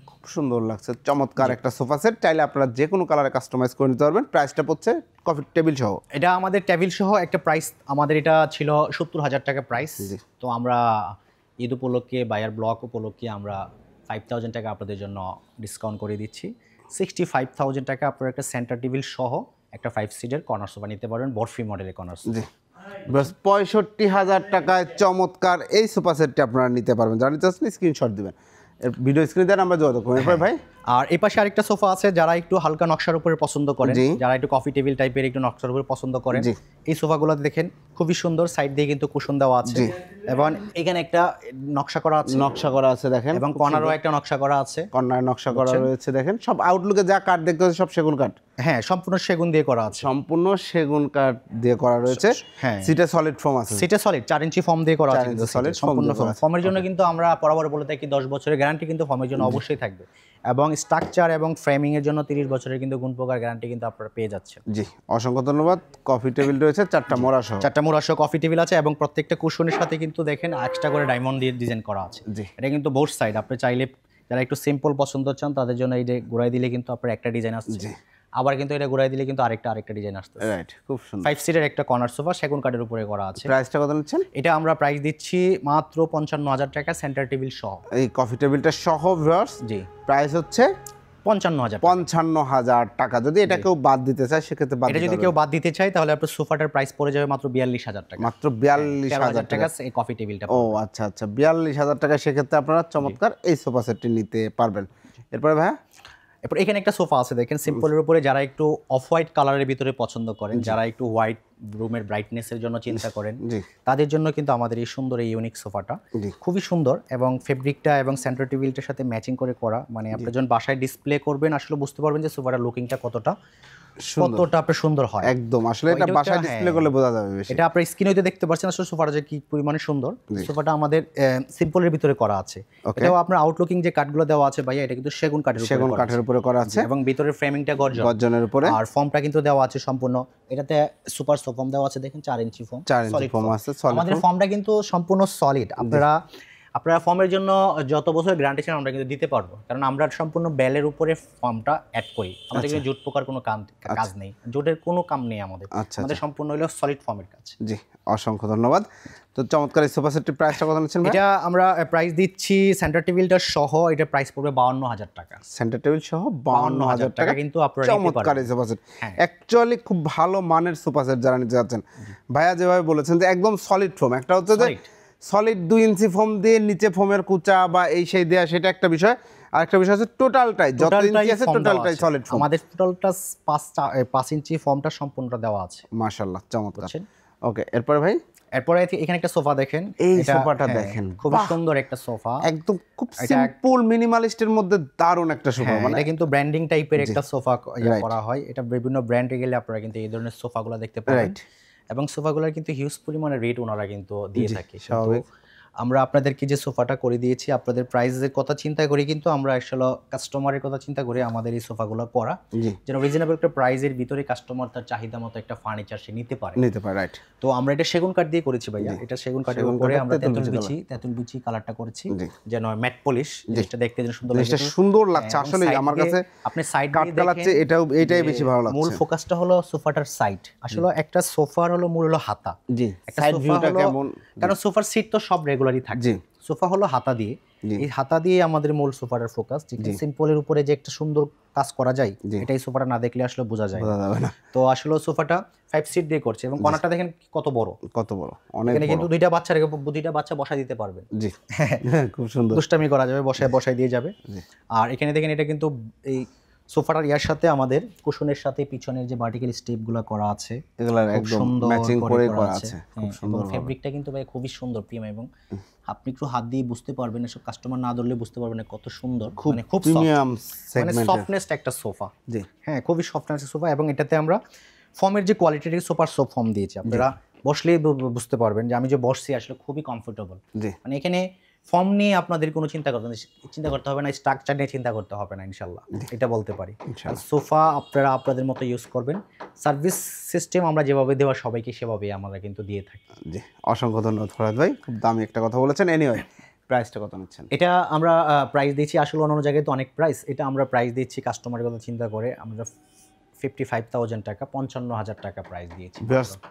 খুব সুন্দর লাগছে, চমৎকার একটা সোফা সেট। চাইলে আপনারা যে কোনো কালারে কাস্টমাইজ করে নিতে পারবেন। প্রাইসটা পড়ছে কফি টেবিল সহ,
এটা আমাদের টেবিল সহ একটা প্রাইস, আমাদের এটা ছিল 70,000 টাকা প্রাইস। তো আমরা ঈদ উপলক্ষে বায়ার ব্লক উপলক্ষে আমরা 5,000 টাকা আপনাদের জন্য ডিসকাউন্ট করে দিচ্ছি। 65,000 টাকা আপনারা একটা সেন্টার টেবিল সহ একটা 5 সিটের কর্নার সোফা নিতে পারবেন, বরফি মডেলের কর্নার সোফা।
65,000 টাকায় চমৎকার এই সোফা সেটটি আপনারা নিতে পারবেন। যারা নিতে চাচ্ছেন স্ক্রিনশট দিবেন, ভিডিও স্ক্রিনে দেন, আমরা যোগাযোগ করব। ভাই,
আর এই পাশে আরেকটা সোফা আছে, যারা একটু হালকা নকশার উপরে পছন্দ করেন, যারা একটু কফি টেবিল টাইপের একটু নকশার উপরে পছন্দ করেন, এই সোফাগুলো দেখেন খুবই সুন্দর। সাইড দিয়ে কিন্তু কুশন দেওয়া আছে, এবং এখানে একটা নকশা করা আছে দেখেন, এবং কর্নারও একটা নকশা করা আছে,
কর্নার নকশা করা রয়েছে। দেখেন সব আউটলুকে যা কাঠ দেখতে হচ্ছে সব সেগুন কাঠ,
হ্যাঁ, সম্পূর্ণ সেগুন দিয়ে করা আছে,
সম্পূর্ণ সেগুন কাঠ দিয়ে করা রয়েছে। হ্যাঁ, সিটে সলিড ফোম আছে,
সিটে সলিড 4 ইঞ্চি ফোম দিয়ে করা আছে, সলিড সম্পূর্ণ ফোম। ফোমের জন্য কিন্তু আমরা বরাবর বলে থাকি 10 বছরের গ্যারান্টি কিন্তু ফোমের জন্য অবশ্যই থাকবে, এবং স্ট্রাকচার এবং ফ্রেমিং এর জন্য 30 বছরের কিন্তু গুণ পোকার গ্যারান্টি কিন্তু আপনারা পেয়ে যাচ্ছেন।
জি, অসংখ্য ধন্যবাদ। কফি টেবিল রয়েছে 4টা মোড়া সহ
কফি টেবিল আছে, এবং প্রত্যেকটা কুশনের সাথে কিন্তু দেখেন এক্সট্রা করে ডায়মন্ড দিয়ে ডিজাইন করা আছে। এটা কিন্তু বোথ সাইড, আপনি চাইলে যারা একটু সিম্পল পছন্দ চান তাদের জন্য এই যে ঘুরাই দিলে কিন্তু আপনার একটা ডিজাইন আসছে, আবার কিন্তু এটা ঘুরাই দিলে কিন্তু আরেকটা ডিজাইন আসতেছে।
রাইট, খুব সুন্দর।
5 সিটের একটা কর্নার সোফা সেগুন কাঠের উপরে করা আছে।
প্রাইসটা কত নিচ্ছেন?
এটা আমরা প্রাইস দিচ্ছি মাত্র 55,000 টাকা, সেন্টার টেবিল সহ।
এই কফি টেবিলটা সহ ভিউয়ার্স
জি,
প্রাইস হচ্ছে
55,000
টাকা। যদি এটা কেউ বাদ দিতে চায় সেক্ষেত্রে বাদ
এটা যদি কেউ বাদ দিতে চায় তাহলে আপনার সোফাটার প্রাইস পড়ে যাবে মাত্র 42,000 টাকা।
মাত্র 42,000 টাকা
এই কফি টেবিলটা।
ও আচ্ছা আচ্ছা, 42,000 টাকা। সেক্ষেত্রে আপনারা চমৎকার এই সোফা সেটটি নিতে পারবেন। এরপরে ভাইয়া
এরপর এখানে একটা সোফা আছে দেখেন, সিম্পলের উপরে যারা একটু অফ হোয়াইট কালারের ভিতরে পছন্দ করেন, যারা একটু হোয়াইট রুমের ব্রাইটনেসের জন্য চিন্তা করেন, তাদের জন্য কিন্তু আমাদের এই সুন্দর এই ইউনিক সোফাটা খুবই সুন্দর এবং ফেব্রিকটা এবং সেন্টার টেবিলটার সাথে ম্যাচিং করে করা। মানে আপনি যখন বাসায় ডিসপ্লে করবেন আসলে বুঝতে পারবেন যে সোফাটার লুকিংটা কতটা আপনার সুন্দর হয়।
একদম, আসলে এটা বাসায় ডিসপ্লে করলে বোঝা যাবে বেশি।
এটা আপনার স্ক্রিনে হয়তো দেখতে পাচ্ছেন আসলে সোফাটা যে কি পরিমাণে সুন্দর। সোফাটা আমাদের সিম্পলের ভিতরে করা আছে। এটাও আপনার আউটলুকিং যে কাঠগুলো দেওয়া আছে ভাইয়া, এটা কিন্তু সেগুন কাঠের উপরে
করা আছে
এবং ভিতরের ফ্রেমিংটা গর্জনের উপরে। আর ফর্মটা কিন্তু দেওয়া আছে সম্পূর্ণ, এটাতে সুপার ফর্ম দেওয়া আছে দেখেন, 4 ইঞ্চি ফর্ম, সলিড ফর্ম আছে। আমাদের ফর্মটা কিন্তু সম্পূর্ণ সলিড। আপনারা ফর্মের জন্য যত বছর গ্যারান্টি চান আমরা কিন্তু দিতে পারবো, কারণ আমরা সম্পূর্ণ বেলের উপরে ফর্মটা অ্যাড করি। আমাদের কিন্তু জুট পোকার কোনো কাজ নেই, জুটের কোনো কাম নেই আমাদের। আমাদের সম্পূর্ণ হলো সলিড ফর্মের কাজ।
জি, অসংখ্য ধন্যবাদ। তো চমৎকার এই সোফা সেটটির প্রাইসটা কত নিচ্ছেন?
এটা আমরা প্রাইস দিচ্ছি সেন্টার টেবিলটা সহ, এটা প্রাইস পড়বে 52,000 টাকা।
সেন্টার টেবিল সহ 52,000 টাকা
কিন্তু আপনারা
চমৎকার এই সোফা সেট। অ্যাকচুয়ালি খুব ভালো মানের সোফা সেট যারা নিতে যাচ্ছেন, ভাইয়া যেভাবে বলেছেন যে একদম সলিড ফর্ম, একটা হচ্ছে যে সলিড 2 ইঞ্চি ফোম দিয়ে নিচে ফোমের কুচা বা এই সেই দেয়া, সেটা একটা বিষয়। আর একটা বিষয় হচ্ছে টোটালটাই যত ইঞ্চি আছে টোটালটাই সলিড ফোম।
আমাদের টোটালটা 5 ইঞ্চি ফোমটা সম্পূর্ণটা দেওয়া আছে।
মাশাআল্লাহ, চমৎকার। ওকে, এরপরে ভাই
এরপরে এখানে একটা সোফা দেখেন,
এই সোফাটা দেখেন,
খুব সুন্দর একটা সোফা,
একদম খুব সিম্পল মিনিমালিস্টের মধ্যে দারুণ একটা সোফা। মানে
এটা কিন্তু ব্র্যান্ডিং টাইপের একটা সোফা করা হয়। এটা বিভিন্ন ব্র্যান্ডে গেলে আপনারা কিন্তু এই ধরনের সোফাগুলো দেখতে পাবেন এবং সোফাগুলোর কিন্তু হিউজ পরিমাণে রেট ওনারা কিন্তু দিয়ে থাকে। আমরা আপনাদেরকে যে সোফাটা করে দিয়েছি আপনাদের প্রাইসের কথা চিন্তা করি, কিন্তু আমরা আসলে কাস্টমারের কথা চিন্তা করে আমাদের এই সোফাগুলো করা, যেন রিজনেবল একটা প্রাইসের ভিতরে কাস্টমার তার চাহিদা মতো একটা ফার্নিচার সে নিতে পারে। রাইট। তো আমরা এটা সেগুন কাঠ দিয়ে করেছি ভাইয়া, এটা সেগুন কাঠের উপরে আমরা তেঁতুল বিচি কালারটা করেছি, যেন ম্যাট পলিশ, জিনিসটা দেখতে যেন সুন্দর লাগে।
জিনিসটা সুন্দর লাগছে আসলে আমার কাছে।
আপনি সাইড
কাট কালারছে, এটাই বেশি ভালো লাগছে।
মূল ফোকাসটা হলো সোফাটার সাইড। আসলে একটা সোফার হলো মূল হলো হাতা।
জি, সাইড ভিউটা কেমন,
কারণ সোফার সিট তো সব রেগুলারই থাকে। সোফা হলো হাতা দিয়ে, এই হাতা দিয়ে আমাদের মূল সোফাটার ফোকাস। সিম্পলের উপরে যে একটা সুন্দর কাজ করা যায়, এটাই সোফাটা না দেখলে আসলে বোঝা যায় না। তো আসলে সোফাটা 5 সিট দিয়ে করছে এবং কর্নারটা দেখেন কত বড়, অনেক বড়। কিন্তু দুইটা বাচ্চা বসায় দিতে পারবেন। জি,
খুব সুন্দর,
দুষ্টামি করা যাবে, বসায় দিয়ে যাবে। আর এখানে দেখেন এটা কিন্তু এই সোফাটার ইয়ার সাথে আমাদের কুশনের সাথে পিছনের যে ভার্টিক্যাল স্টেপগুলো করা আছে,
এগুলো একদম ম্যাচিং করে করা আছে। খুব সুন্দর,
ফেব্রিকটা কিন্তু ভাই খুবই সুন্দর, প্রিমিয়াম, এবং আপনি একটু হাত দিয়ে বুঝতে পারবেন, এসব কাস্টমার না ধরলে বুঝতে পারবেন কত সুন্দর, মানে খুব
প্রিমিয়াম
সেগমেন্টের সফটনেস একটা সোফা। জি হ্যাঁ, খুবই সফটনেস সোফা। এবং এটাতে আমরা ফর্মের যে কোয়ালিটির সুপার সফট ফর্ম দিয়েছি, আপনারা বসলেই বুঝতে পারবেন যে আমি যে বসছি আসলে খুবই কমফোর্টেবল। মানে এখানে ফর্ম নিয়ে আপনাদের কোনো চিন্তা করতে হবে না, স্ট্রাকচার নিয়ে চিন্তা করতে হবে না, ইনশাল্লাহ এটা বলতে পারি। সোফা আপনারা আপনাদের মতো ইউজ করবেন। সার্ভিস সিস্টেম আমরা যেভাবে দেওয়া সবাইকে সেভাবেই আমরা কিন্তু দিয়ে থাকি।
জি, অসংখ্য ধন্যবাদ ফরহাদ ভাই, খুব দামি একটা কথা বলেছেন। এনিওয়ে, প্রাইসটা কত নিচ্ছেন?
এটা আমরা প্রাইস দিচ্ছি, আসলে অন্য জায়গায় তো অনেক প্রাইস, এটা আমরা প্রাইস দিচ্ছি কাস্টমারের কথা চিন্তা করে আমরা 55,000 টাকা, 55,000 টাকা প্রাইস দিয়েছি।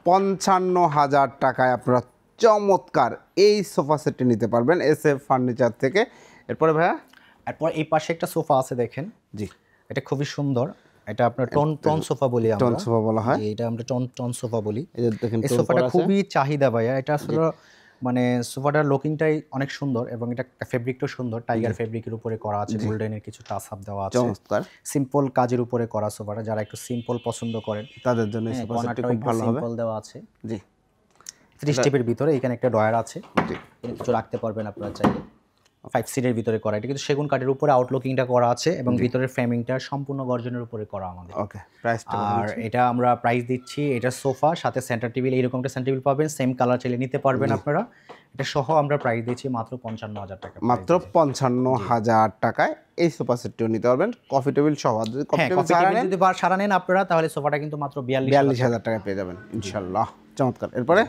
55,000 টাকায় আপনারা চমৎকার এই সোফা সেটটি নিতে পারবেন SF ফার্নিচার থেকে। এরপরে ভাইয়া,
এরপর এই পাশে একটা সোফা আছে দেখেন। জি, এটা খুবই সুন্দর। এটা আপনার টন সোফা বলি আমরা,
টন সোফা বলা হয়।
এটা আমরা টন সোফা বলি। এই সোফাটা খুবই চাহিদা ভাইয়া। এটা আসলে মানে সোফাটার লুকিংটাই অনেক সুন্দর এবং এটা ফেব্রিকটাও সুন্দর, টাইগার ফেব্রিকের উপরে করা আছে, গোল্ডেনের কিছু টাচ আপ দেওয়া আছে।
চমৎকার,
সিম্পল কাজের উপরে করা সোফাটা, যারা একটু সিম্পল পছন্দ করেন
তাদের জন্য এই সোফা সেটটি খুব ভালো হবে।
সিম্পল দেওয়া আছে।
জি,
30 স্টেপের ভিতরে এখানে একটা ডয়ার আছে, কিছু রাখতে পারবেন আপনারা চাইলে। 5 সিটের ভিতরে করা, এটা কিন্তু সেগুন কাঠের উপরে আউটলুকিংটা করা আছে এবং ভিতরের ফ্রেমিংটা সম্পূর্ণ গর্জনের উপরে করা আমাদের।
ওকে, প্রাইসটা
আর এটা আমরা প্রাইস দিচ্ছি, এটা সোফা সাথে সেন্টার টেবিল, এইরকম একটা সেন্টার টেবিল পাবেন, সেম কালার চাইলে নিতে পারবেন আপনারা। এটা সহ আমরা প্রাইস দিচ্ছি মাত্র 55,000 টাকা।
মাত্র 55,000 টাকায় এই সোফা সেটটিও নিতে পারবেন, কফি টেবিল সহ। যদি কফি টেবিল
যদি সারা নেন আপনারা, তাহলে সোফাটা কিন্তু মাত্র 42,000
টাকায় পেয়ে যাবেন ইনশাআল্লাহ। চমৎকার। এরপরে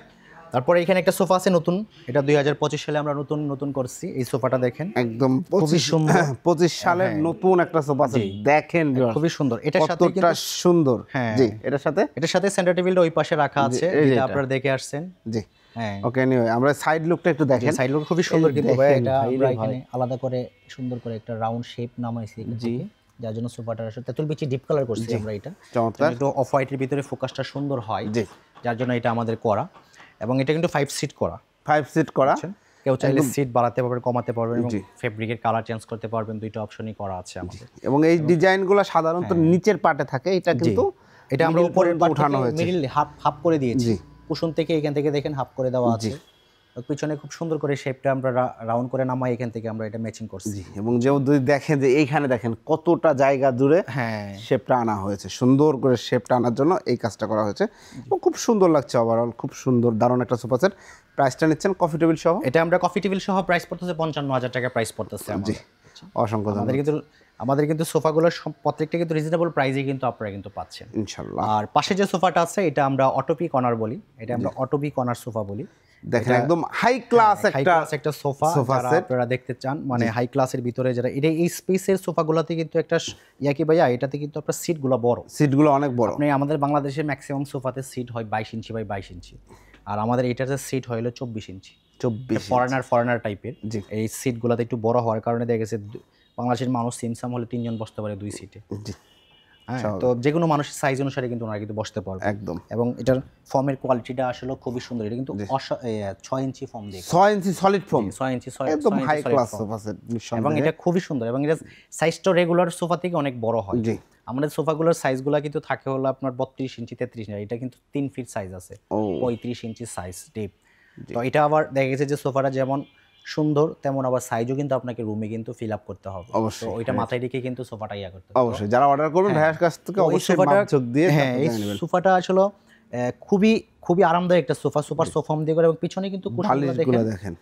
তারপরে এখানে একটা সোফা আছে নতুন, এটা 2025 সালে আমরা নতুন করছি। এই সোফাটা দেখেন
একদম
খুবই সুন্দর,
25 সালের নতুন একটা সোফা আছে, দেখেন
খুবই সুন্দর। এটার সাথে
কতটা সুন্দর। জি, এটার সাথে
সেন্টার টেবিলটা ওই পাশে রাখা আছে, যেটা আপনারা দেখে আসছেন।
জি,
হ্যাঁ
ওকে, এনিওয়ে আমরা সাইড লুকটা একটু দেখেন।
সাইড লুক খুবই সুন্দর কিন্তু ভাই, এটা আমরা এখানে আলাদা করে সুন্দর করে একটা রাউন্ড শেপ নামাইছি। জি, যার জন্য সোফাটা আসলে তেঁতুল বিচি ডিপ কালার করছি আমরা। এটা
চমৎকার,
একটু অফ হোয়াইটের ভিতরে ফোকাসটা সুন্দর হয়, যার জন্য এটা আমাদের করা। এবং এটা কিন্তু 5 সিট করা,
5 সিট করা।
কেউ চাইলে সিট বাড়াতে পারবেন, কমাতে পারবেন, এবং ফেব্রিকের কালার চেঞ্জ করতে পারবেন। দুইটা অপশনই করা আছে আমাদের।
এবং এই ডিজাইনগুলো সাধারণত নিচের পার্টে থাকে, এটা কিন্তু
এটা আমরা উপরের উঠানো হয়েছে, মিডল হাফ করে দিয়েছি। কুশন থেকে এখান থেকে দেখেন হাফ করে দেওয়া আছে। পিছনে খুব সুন্দর করে শেপটা আমরা রাউন্ড করে নামাই, এখান থেকে আমরা এটা ম্যাচিং করছি।
এবং যদি দেখেন যে এইখানে দেখেন কতটা জায়গা জুড়ে শেপটা আনা হয়েছে, সুন্দর করে শেপটা আনার জন্য এই কাজটা করা হয়েছে। এবং খুব সুন্দর লাগছে ওভারঅল, খুব সুন্দর, দারুণ একটা সোফা সেট। প্রাইসটা নিচ্ছেন কফি টেবিল সহ?
এটা আমরা কফি টেবিল সহ প্রাইস পড়তেছে 55,000 টাকা প্রাইস পড়তেছে আমাদের।
অসংখ্য ধন্যবাদ।
আমাদের কিন্তু সোফাগুলো প্রত্যেকটা কিন্তু রিজনেবল প্রাইসে কিন্তু আপনারা কিন্তু পাচ্ছেন
ইনশাআল্লাহ।
আর পাশে যে সোফাটা আছে এটা আমরা অটোপি কর্নার বলি, এটা আমরা অটোপি কর্নার সোফা বলি।
দেখেন একদম হাই ক্লাস একটা
সোফা যারা আপনারা দেখতে চান, মানে হাই ক্লাসের ভিতরে যারা, এটা এই স্পেসের সোফাগুলোতে কিন্তু একটা ইয়াকি ভাইয়া, এটাতে কিন্তু আপনার সিটগুলো বড়,
সিটগুলো অনেক বড়।
আপনি আমাদের বাংলাদেশের ম্যাক্সিমাম সোফাতে সিট হয় 22 ইঞ্চি বাই 22 ইঞ্চি, আর আমাদের এটাতে সিট হয় হলো 24 ইঞ্চি। ফরেনার টাইপের এই সিটগুলোতে একটু বড় হওয়ার কারণে দেখা গেছে বাংলাদেশের মানুষ সিমসাম হলে 3 জন বসতে পারে 2 সিটে। তো যে কোনো মানুষের সাইজ অনুসারে কিন্তু ওনারা কিন্তু বসতে পারবে একদম। এবং এটার ফর্মের কোয়ালিটিটা আসলে খুবই সুন্দর। এটা কিন্তু 6 ইঞ্চি ফর্ম দিয়ে,
6 ইঞ্চি সলিড ফর্ম,
6 ইঞ্চি
একদম হাই ক্লাস সোফা সেট।
এবং এটা খুবই সুন্দর, এবং এটা সাইজটা রেগুলার সোফা থেকে অনেক বড় হয়। আমাদের সোফাগুলোর সাইজগুলো কিন্তু থাকে হলো আপনার 32 ইঞ্চি 33 ইঞ্চি, এটা কিন্তু 3 ফিট সাইজ আছে, 35 ইঞ্চি সাইজ ডিপ। তো এটা আবার দেখা গেছে যে সোফাটা যেমন সুন্দর তেমন আবার সাইজও কিন্তু আপনাকে রুমে কিন্তু ফিল আপ করতে হবে। তো ওইটা মাথায় রেখে কিন্তু সোফাটা ইয়া করতে হবে।
অবশ্যই যারা অর্ডার করবেন ভাইয়ার কাছ থেকে অবশ্যই মাপঝোঁক দিয়ে।
হ্যাঁ, এই সোফাটা আসলে খুবই আরামদায়ক একটা সোফা, সুপার সোফা দিয়ে করে। এবং পিছনে কিন্তু
কুশনগুলো দেখেন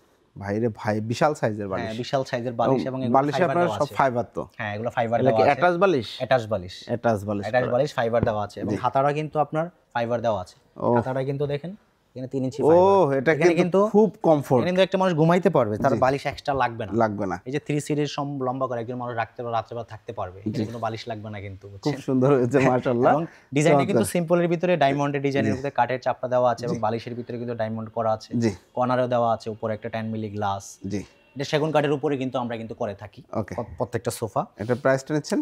ভাইরে ভাই, বিশাল সাইজের বালিশ।
হ্যাঁ, বিশাল সাইজের বালিশ। এবং
বালিশ আপনারা সব ফাইবার তো?
হ্যাঁ, এগুলো ফাইবার দেওয়া আছে।
অ্যাটাচ বালিশ,
অ্যাটাচ বালিশ ফাইবার দেওয়া আছে। এবং হাতাটা কিন্তু আপনার ফাইবার দেওয়া আছে। হাতাটা কিন্তু দেখেন এখানে 3 ইঞ্চি ফাইবার।
এটা কিন্তু খুব কমফোর্ট।
কিন্তু একটা মানুষ ঘুমাইতে পারবে, তার বালিশ এক্সট্রা লাগবে না। এই যে 3 সিটের লম্বা করে একজন মানুষ রাখতে পারবে, রাত্রেবেলা থাকতে পারবে, এখানে কোনো বালিশ লাগবে না কিন্তু।
খুব সুন্দর হয়েছে মাশাআল্লাহ।
এবং ডিজাইনটা কিন্তু সিম্পলের ভিতরে ডায়মন্ডের ডিজাইনের ভিতরে কাঠের চাপটা দেওয়া আছে, এবং বালিশের ভিতরে কিন্তু ডায়মন্ড করা আছে। কর্নারেও দেওয়া আছে, উপরে একটা 10 মিলি গ্লাস। এটা সেগুন কাঠের উপরে কিন্তু আমরা কিন্তু করে থাকি প্রত্যেকটা সোফা।
এটা প্রাইসটা নিচ্ছেন?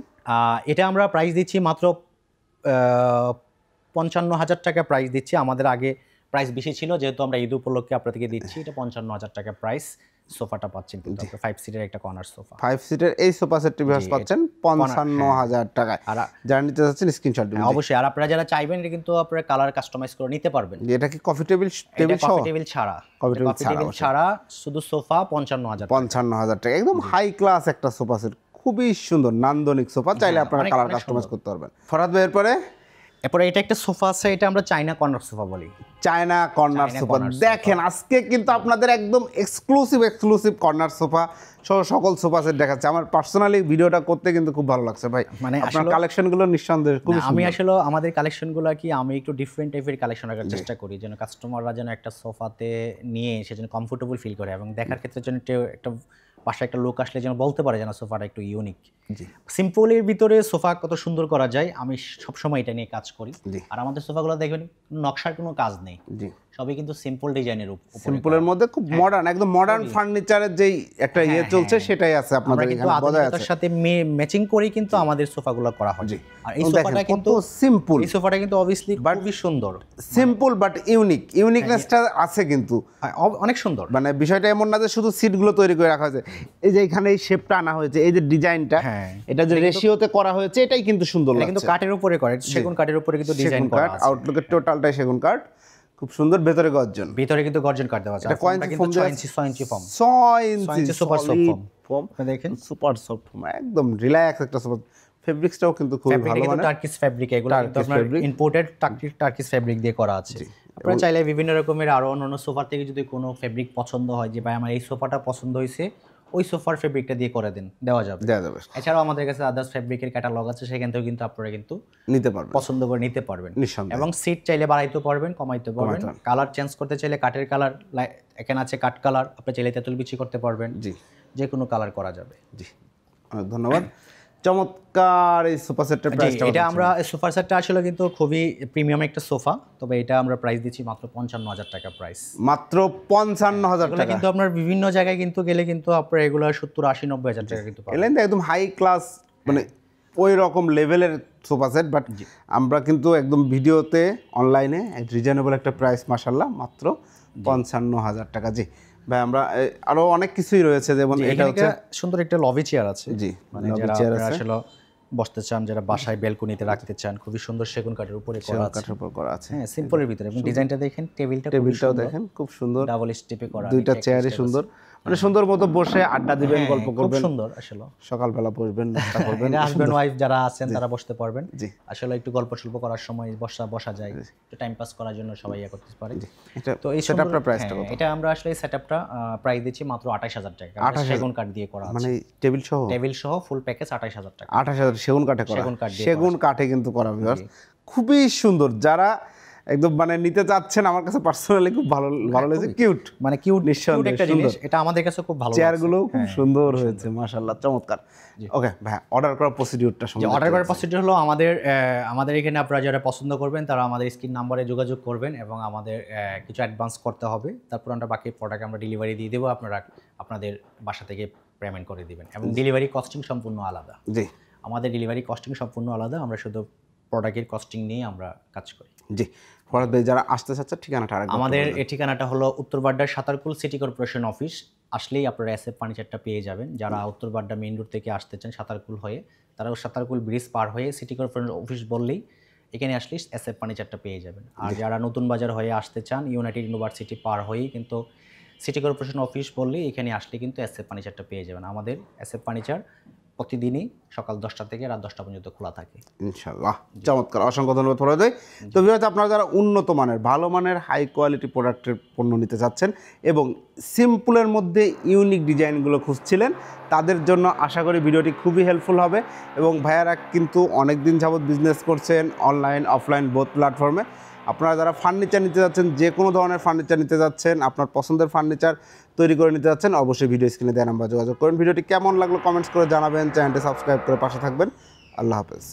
এটা আমরা প্রাইস দিচ্ছি মাত্র 55,000 টাকা প্রাইস দিচ্ছি। আমাদের আগে প্রাইস বেশি ছিল, যেহেতু আমরা ঈদ উপলক্ষে আপনাদেরকে দিচ্ছি। এটা 55,000 টাকা প্রাইস। সোফাটা পাচ্ছেন কিন্তু 5 সিটের একটা কর্নার সোফা।
5 সিটের এই সোফা সেটটি ভিউয়ার্স পাচ্ছেন 55,000 টাকায়। আর যারা নিতে যাচ্ছেন স্ক্রিনশট দিন
অবশ্যই। আর আপনারা যারা চাইবেন এটা কিন্তু আপনারা কালার কাস্টমাইজ করে নিতে পারবেন।
এটা কি কফি টেবিল
ছাড়া? কফি টেবিল ছাড়া শুধু সোফা
55,000 টাকা। একদম হাই ক্লাস একটা সোফা সেট, খুবই সুন্দর নান্দনিক সোফা। চাইলে আপনারা কালার কাস্টমাইজ করতে পারবেন। ফরহাদ ভাই
এরপরে এটা একটা সোফা আছে, এটা আমরা চায়না কর্নার সোফা বলি।
চায়না কর্নার সোফা দেখেন আজকে কিন্তু আপনাদের একদম এক্সক্লুসিভ কর্নার সোফা সহ সকল সোফা সেট দেখাচ্ছে। আমার পার্সোনালি ভিডিওটা করতে কিন্তু খুব ভালো লাগছে ভাই। মানে আপনার কালেকশনগুলো নিঃসন্দেহে খুব সুন্দর।
আমি আসলে আমাদের কালেকশনগুলো কি আমি একটু ডিফারেন্ট টাইপের কালেকশন রাখার চেষ্টা করি, যেন কাস্টমাররা যেন একটা সোফাতে নিয়ে সে যেন কমফোর্টেবল ফিল করে, এবং দেখার ক্ষেত্রে যেন একটা পাশে একটা লোক আসলে যেন বলতে পারে যেন সোফাটা একটু ইউনিক। সিম্পলের ভিতরে সোফা কত সুন্দর করা যায়, আমি সবসময় এটা নিয়ে কাজ করি। আর আমাদের সোফাগুলো দেখবেন নকশার কোনো কাজ নেই, সবই কিন্তু সিম্পল ডিজাইনের উপর,
সিম্পলের মধ্যে খুব মডার্ন, একদম মডার্ন ফার্নিচারের যেই একটা চলছে সেটাই আছে আপনাদের এখানে বজায় আছে।
তার সাথে ম্যাচিং করে কিন্তু আমাদের সোফাগুলো করা হয়। আর এই সোফাটা কিন্তু
সিম্পল,
এই সোফাটা কিন্তু অবভিয়াসলি খুবই সুন্দর,
সিম্পল বাট ইউনিকনেসটা আছে কিন্তু
অনেক সুন্দর।
মানে বিষয়টা এমন না যে শুধু সিটগুলো তৈরি করে রাখা হয়েছে, এই যে এখানে এই শেপটা আনা হয়েছে, এই যে ডিজাইনটা, এটা যে রেশিওতে করা হয়েছে, এটাই কিন্তু সুন্দর লাগছে।
কিন্তু কাঠের উপরে করে, সেগুন কাঠের উপরে কিন্তু ডিজাইন করা আছে।
আউটলুকের টোটালটাই সেগুন কাঠ, খুব সুন্দর। ভিতরে কিন্তু
গর্জন কাঠ দেওয়া আছে।
এটা কয়েন
কিন্তু 6 ইঞ্চি ফর্ম,
6 ইঞ্চি
সুপার সফট ফর্ম। দেখেন
সুপার সফট ফর্ম, একদম রিল্যাক্স একটা সোফা। ফেব্রিক্সটাও কিন্তু খুব ভালো, মানে
টার্কিশ ফেব্রিক, এগুলো কিন্তু আপনার ইম্পোর্টেড টার্কিশ ফেব্রিক দিয়ে করা আছে। আপনারা চাইলে বিভিন্ন রকমের আরো অন্যান্য সোফা থেকে যদি কোনো ফেব্রিক পছন্দ হয়, যে ভাই আমার এই সোফাটা পছন্দ হয়েছে, ওই সোফার ফেব্রিকটা দিয়ে করে দেওয়া যাবে। এছাড়াও আমাদের কাছে আদার্স ফেব্রিকের ক্যাটালগ আছে, সেখান থেকেও কিন্তু আপনারা কিন্তু
নিতে পারবেন,
পছন্দ করে নিতে পারবেন। এবং সিট চাইলে বাড়াইতে পারবেন, কমাইতে পারবেন। কালার চেঞ্জ করতে চাইলে কাঠের কালার, এখানে আছে কাঠ কালার, আপনি চাইলে তেঁতুল বিচি করতে পারবেন। জি, যে কোনো কালার করা যাবে।
জি, অনেক ধন্যবাদ। চমৎকার এই সোফা সেটটার প্রাইসটা,
এটা আমরা সোফা সেটটা আসলে কিন্তু খুবই প্রিমিয়াম একটা সোফা, তবে এটা আমরা প্রাইস দিচ্ছি মাত্র 55,000 টাকা প্রাইস।
মাত্র 55,000 টাকা।
কিন্তু আপনার বিভিন্ন জায়গায় কিন্তু গেলে কিন্তু আপনার এগুলো 70, 80, 90,000 টাকা কিন্তু পাবেন।
এলেন একদম হাই ক্লাস, মানে ওই রকম লেভেলের সোফা সেট, বাট আমরা কিন্তু একদম ভিডিওতে অনলাইনে রিজনেবল একটা প্রাইস, মাশাআল্লাহ, মাত্র 55,000 টাকা। জি ভাই, আমরা আরো অনেক কিছুই রয়েছে, যেমন এটা হচ্ছে
সুন্দর একটা লবি চেয়ার আছে।
জি,
মানে যারা আসলে বসতে চান, যারা বাসায় বেলকনিতে রাখতে চান, খুবই সুন্দর সেগুন কাঠের উপরে করা আছে। হ্যাঁ, সিম্পলের ভিতরে। এবং ডিজাইনটা দেখেন, টেবিলটাও দেখেন খুব সুন্দর, ডাবল স্টেপে করা,
দুইটা চেয়ারই সুন্দর, মানে সুন্দর মতো বসে আড্ডা দিবেন, গল্প করবেন,
খুব সুন্দর। আসলে
সকালবেলা বসবেন, নাস্তা করবেন,
হাজবেন্ড ওয়াইফ যারা আছেন তারা বসতে পারবেন। আসলে একটু গল্প সল্প করার সময় বসা যায়, একটু টাইম পাস করার জন্য সবাই করতে পারে।
তো এই সেটআপটা প্রাইসটা কত?
এটা আমরা আসলে এই সেটআপটা প্রাইস দিচ্ছি মাত্র 28,000 টাকা। সেগুন কাঠ দিয়ে করা আছে,
মানে টেবিল সহ
ফুল প্যাকেজ 28,000 টাকা।
28,000 সেগুন কাঠে করা, সেগুন কাঠে কিন্তু করা ভিউয়ার্স, খুবই সুন্দর। যারা একদম মানে নিতে চাচ্ছেন, আমার কাছে পার্সোনালি খুব ভালো লেগেছে, কিউট,
মানে কিউট একটা জিনিস, এটা আমাদের কাছে খুব ভালো লাগছে।
চেয়ারগুলো খুব সুন্দর হয়েছে, মাশাআল্লাহ, চমৎকার। ওকে ভাই, অর্ডার করার প্রসিডিউরটা শুনুন।
অর্ডার করার প্রসিডিউর হলো আমাদের এখানে আপনারা যারা পছন্দ করবেন তারা আমাদের স্ক্রিন নাম্বারে যোগাযোগ করবেন, এবং আমাদের কিছু অ্যাডভান্স করতে হবে। তারপর আমরা বাকি প্রোডাক্ট আমরা ডেলিভারি দিয়ে দেবো, আপনারা আপনাদের বাসা থেকে পেমেন্ট করে দিবেন। এবং ডেলিভারি কস্টিং সম্পূর্ণ আলাদা।
জি,
আমাদের ডেলিভারি কস্টিং সম্পূর্ণ আলাদা, আমরা শুধু প্রোডাক্টের কস্টিং নিয়ে আমরা কাজ করি।
জি, ফরাদ ভাই, যারা আসতে চাচ্ছে ঠিকানাটা আরেকবার
আমাদের এই ঠিকানাটা হলো উত্তরবাড্ডার সাতারকুল সিটি কর্পোরেশন অফিস। আসলেই আপনারা এসএফ ফার্নিচারটা পেয়ে যাবেন। যারা উত্তরবাড্ডা মেইন রোড থেকে আসতে চান সাতারকুল হয়ে, তারাও সাতারকুল ব্রিজ পার হয়ে সিটি কর্পোরেশন অফিস বললেই এখানে আসলে এসএফ ফার্নিচারটা পেয়ে যাবেন। আর যারা নতুন বাজার হয়ে আসতে চান, ইউনাইটেড ইউনিভার্সিটি পার হয়েই কিন্তু সিটি কর্পোরেশন অফিস বললেই এখানে আসলে কিন্তু এসএফ ফার্নিচারটা পেয়ে যাবেন। আমাদের এসএফ ফার্নিচার প্রতিদিনই সকাল 10টা থেকে রাত 10টা পর্যন্ত খোলা থাকে।
ইনশাআল্লাহ, চমৎকার, অসংখ্য ধন্যবাদ ফরাদ ভাই। তো ভিউয়ার্স, আপনারা যারা উন্নত মানের, ভালো মানের, হাই কোয়ালিটি প্রোডাক্টের পণ্য নিতে চাচ্ছেন এবং সিম্পলের মধ্যে ইউনিক ডিজাইনগুলো খুঁজছিলেন, তাদের জন্য আশা করি ভিডিওটি খুবই হেল্পফুল হবে। এবং ভাইয়ারা কিন্তু অনেক দিন যাবৎ বিজনেস করছেন, অনলাইন অফলাইন বোথ প্ল্যাটফর্মে। আপনারা যারা ফার্নিচার নিতে যাচ্ছেন, যে কোনো ধরনের ফার্নিচার নিতে যাচ্ছেন, আপনার পছন্দের ফার্নিচার তৈরি করে নিতে যাচ্ছেন, অবশ্যই ভিডিও স্ক্রিনে দেওয়া নাম্বার যোগাযোগ করুন। ভিডিওটি কেমন লাগলো কমেন্টস করে জানাবেন, চ্যানেলটি সাবস্ক্রাইব করে পাশে থাকবেন। আল্লাহ হাফেজ।